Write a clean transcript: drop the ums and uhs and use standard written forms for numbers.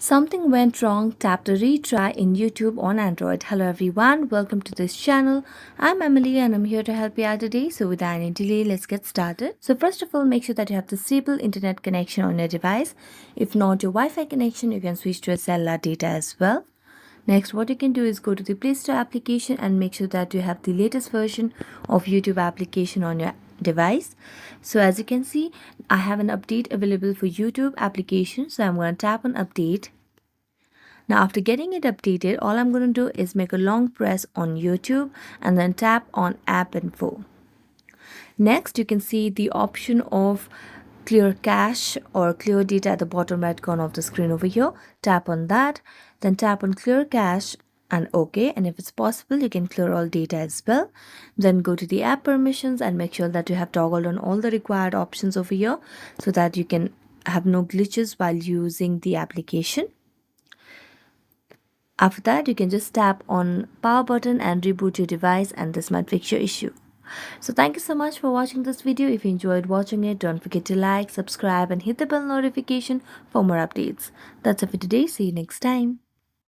Something went wrong, tap the retry in YouTube on Android. Hello everyone, welcome to this channel. I'm Emily and I'm here to help you out today. So without any delay, let's get started. So first of all, make sure that you have the stable internet connection on your device. If not your Wi-Fi connection, you can switch to a cellular data as well. Next, what you can do is go to the Play Store application and make sure that you have the latest version of YouTube application on your device. So as you can see, I have an update available for YouTube application. So I'm going to tap on update. Now after getting it updated, all I'm going to do is make a long press on YouTube and then tap on app info. Next, you can see the option of clear cache or clear data at the bottom right corner of the screen over here. Tap on that, then tap on clear cache and OK, and if it's possible you can clear all data as well. Then go to the app permissions and make sure that you have toggled on all the required options over here so that you can have no glitches while using the application. After that, you can just tap on power button and reboot your device, and this might fix your issue. So thank you so much for watching this video. If you enjoyed watching it, don't forget to like, subscribe and hit the bell notification for more updates. That's it for today. See you next time.